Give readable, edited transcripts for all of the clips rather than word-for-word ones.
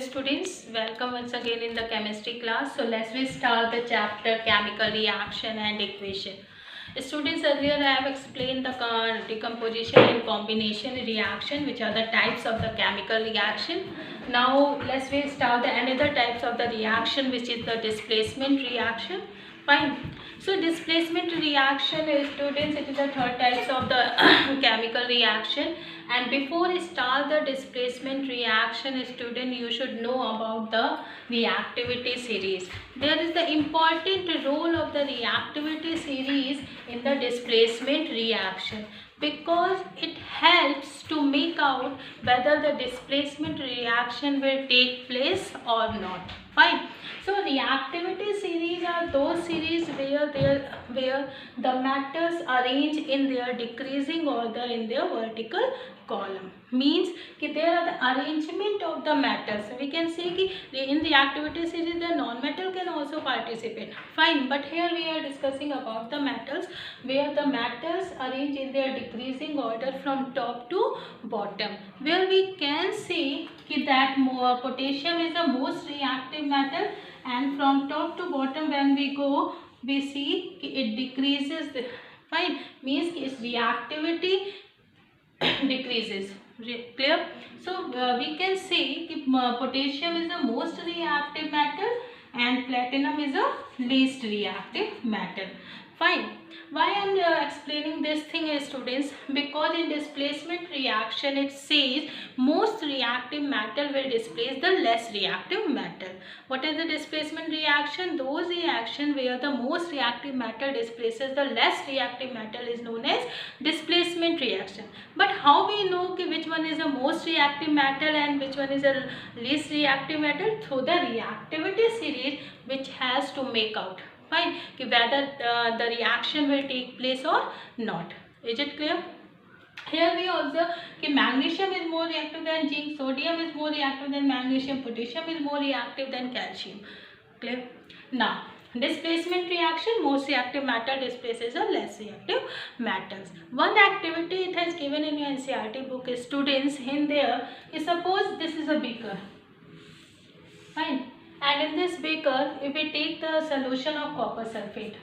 students, welcome once again in the chemistry class. So let's start the chapter chemical reaction and equation. Students, earlier I have explained the decomposition and combination reaction, which are the types of the chemical reaction. Now let's start the another types of the reaction, which is the displacement reaction. Fine. So displacement reaction, students, it is the third types of the chemical reaction. And before we start the displacement reaction, student, you should know about the reactivity series. There is the important role of the reactivity series in the displacement reaction, because it helps to make out whether the displacement reaction will take place or not. Fine. So reactivity series are those series where the matters arrange in their decreasing order in their vertical column. Means कि there are the arrangement of the matters. So we can say कि in reactivity series the non-metal can also participate. Fine, but here we are discussing about the metals, where the matters arrange in their decreasing order from top to bottom, where we can see कि that potassium is the most reactive metal, and from top to bottom when we go we see कि it decreases. Fine, means its reactivity decreases. Clear? So we can say that potassium is the most reactive metal and platinum is the least reactive metal. Fine. Why I am explaining this thing, students? Because in displacement reaction it says most reactive metal will displace the less reactive metal. What is the displacement reaction? Those reaction where the most reactive metal displaces the less reactive metal is known as displacement reaction. But how we know which one is the most reactive metal and which one is the least reactive metal? Through the reactivity series, which has to make out. Fine, whether the reaction will take place or not. Is it clear? Here we observe that magnesium is more reactive than zinc, sodium is more reactive than magnesium, potassium is more reactive than calcium. Clear? Now, displacement reaction, most reactive matter displaces the less reactive metals. One activity it has given in your NCERT book, students, in there, suppose this is a beaker. Fine. And in this beaker, if we take the solution of copper sulfate,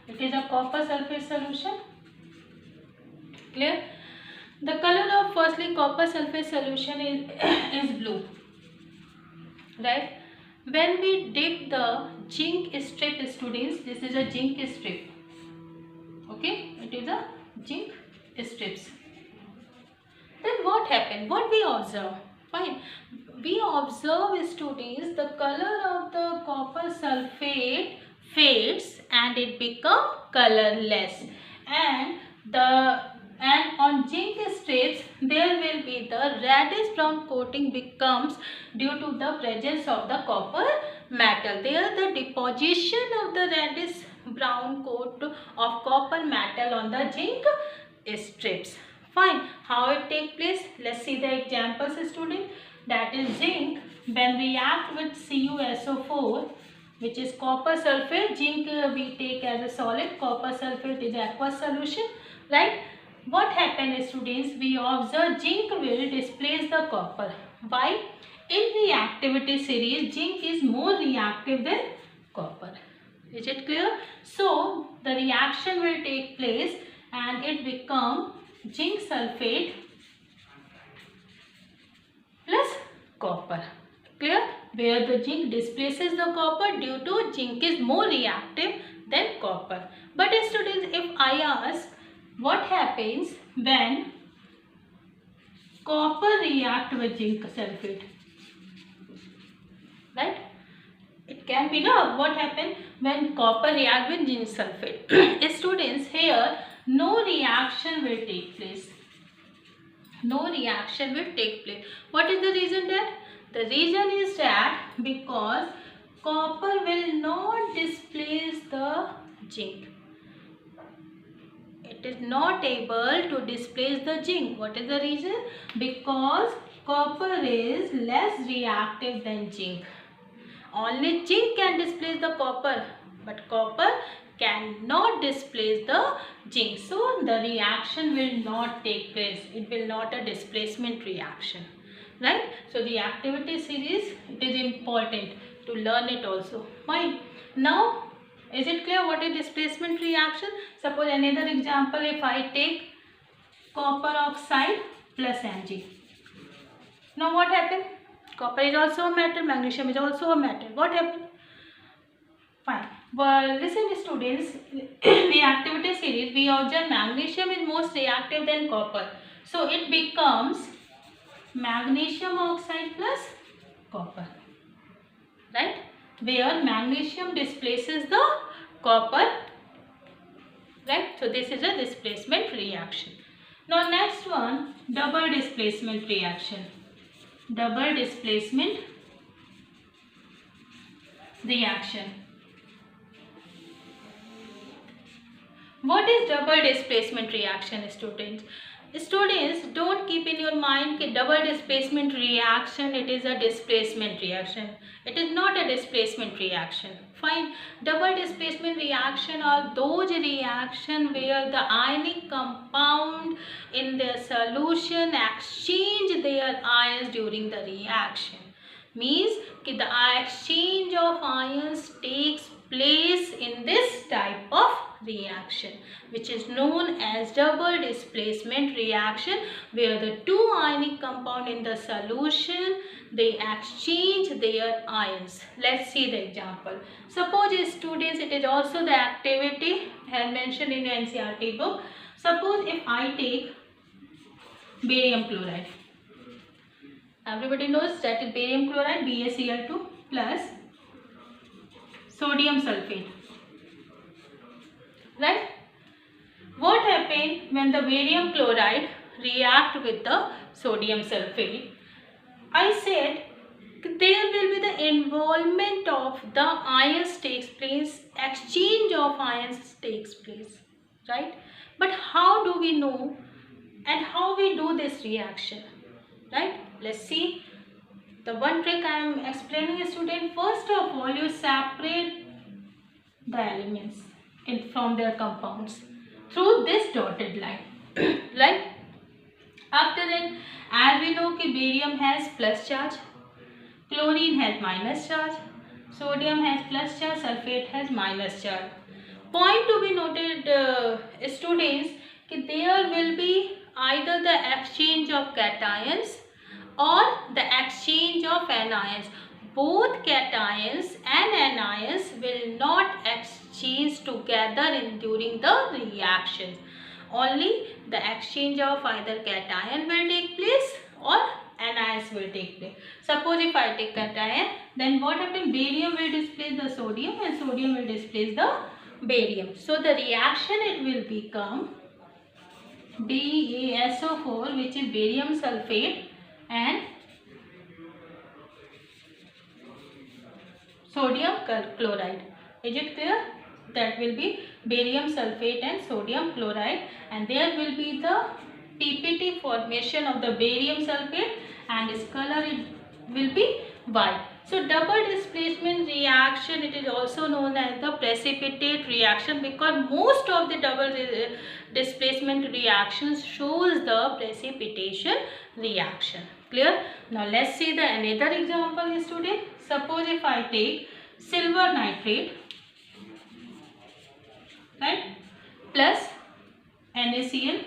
it is a copper sulfate solution. Clear? The color of firstly copper sulfate solution is blue. Right? When we dip the zinc strip, students, this is a zinc strip. Okay? It is a zinc strips. Then what happened? What we observe? Fine. We observe, students, the color of the copper sulfate fades and it become colorless, and on zinc strips there will be the reddish brown coating becomes due to the presence of the copper metal. There the deposition of the reddish brown coat of copper metal on the zinc strips. Fine. How it take place? Let's see the examples, student. That is zinc when react with CuSO4, which is copper sulfate. Zinc we take as a solid, copper sulfate is aqueous solution, right? What happens, students? We observe zinc will displace the copper. Why? In reactivity series, zinc is more reactive than copper. Is it clear? So the reaction will take place and it become zinc sulfate plus copper. Clear? Where the zinc displaces the copper due to zinc is more reactive than copper. But students, if I ask what happens when copper react with zinc sulfate, right? It can be no. What happens when copper react with zinc sulfate? Students, here no reaction will take place. No reaction will take place. What is the reason that? The reason is that because copper will not displace the zinc. It is not able to displace the zinc. What is the reason? Because copper is less reactive than zinc. Only zinc can displace the copper, but copper cannot displace the zinc. So the reaction will not take place. It will not a displacement reaction. Right? So the activity series, it important to learn it also. Fine. Now, is it clear what is displacement reaction? Suppose another example, if I take copper oxide plus Mg. Now what happened? Copper is also a metal, magnesium is also a metal. What happened? Fine. Well, listen students, reactivity series, we observe magnesium is most reactive than copper. So it becomes magnesium oxide plus copper. Right? Where magnesium displaces the copper. Right? So this is a displacement reaction. Now next one, double displacement reaction. Double displacement reaction. What is double displacement reaction, students? Students, don't keep in your mind that double displacement reaction, it is a displacement reaction. It is not a displacement reaction. Fine. Double displacement reaction are those reactions where the ionic compound in their solution exchange their ions during the reaction. Means that the exchange of ions takes place in this type of reaction, which is known as double displacement reaction, where the two ionic compound in the solution, they exchange their ions. Let's see the example. Suppose students, it is also the activity as mentioned in your NCERT book. Suppose if I take barium chloride. Everybody knows that is barium chloride, BaCl2 plus sodium sulfate. Right? What happened when the barium chloride react with the sodium sulfate? I said there will be the involvement of the ions takes place, exchange of ions takes place, right? But how do we know and how we do this reaction, right? Let's see. The one trick I am explaining a student, first of all you separate the elements from their compounds through this dotted line, right? After that, as we know कि barium has plus charge, chlorine has minus charge, sodium has plus charge, sulfate has minus charge. Point to be noted, students, कि there will be either the exchange of cations or the exchange of anions. Both cations and anions will not exchange together during the reactions. Only the exchange of either cation will take place or anions will take place. Suppose if I take cation, then what happens? Barium will displace the sodium and sodium will displace the barium. So the reaction it will become BaSO4, which is barium sulfate and sodium chloride. Is it clear? That will be barium sulfate and sodium chloride, and there will be the PPT formation of the barium sulfate and its color it will be white. So double displacement reaction, it is also known as the precipitate reaction because most of the double displacement reactions shows the precipitation reaction. Clear? Now let's see the another example, student. Suppose if I take silver nitrate, right, plus NaCl,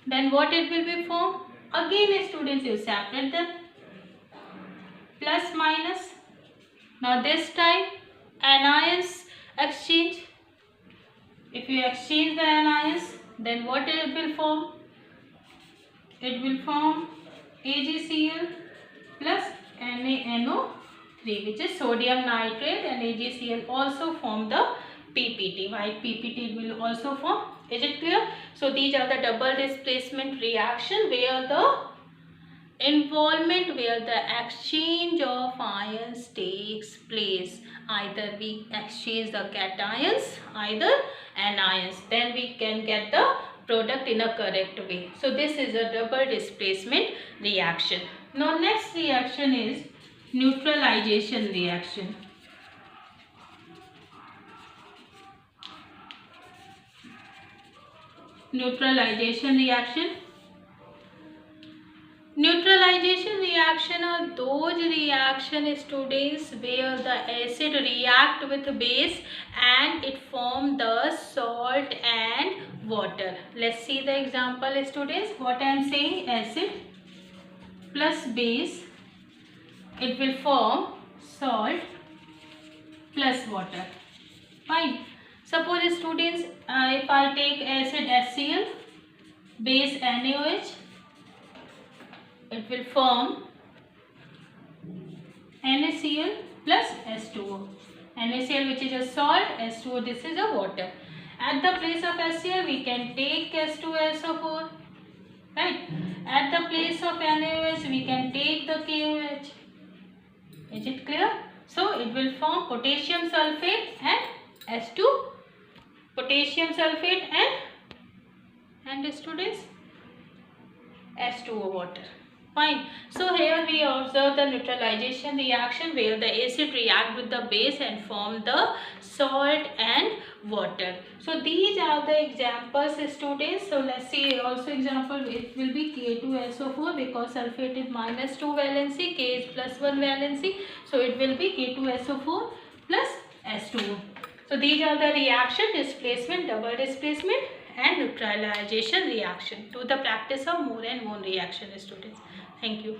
then what it will be formed? Again students, you separate them, plus minus. Now this time anions exchange. If you exchange the anions, then what it will form? It will form AgCl plus NaNO3, which is sodium nitrate, and AgCl also form the PPT. White PPT will also form. Is it clear? So these are the double displacement reaction where the involvement, where the exchange of ions takes place. Either we exchange the cations, either anions, then we can get the product in a correct way. So this is a double displacement reaction. Now next reaction is neutralization reaction. Neutralization reaction. Neutralization reaction are those reaction students where the acid react with base and it form the salt and water. Let's see the example students. What I am saying, acid plus base, it will form salt plus water. Fine. Suppose students, if I take acid HCl, base NaOH, it will form NaCl plus H2O. NaCl, which is a salt, H2O, this is a water. At the place of HCl, we can take H2SO4. Right? At the place of NaOH, we can take the KOH. Is it clear? So, it will form potassium sulfate and H2, potassium sulfate and students, H2O water. Fine. So here we observe the neutralization reaction where the acid react with the base and form the salt and water. So these are the examples students. So let's see also example, it will be K2SO4 because sulfate is -2 valency, K is +1 valency. So it will be K2SO4 plus H2O. So these are the reaction, displacement, double displacement and neutralization reaction. To the practice of more and more reaction students. Thank you.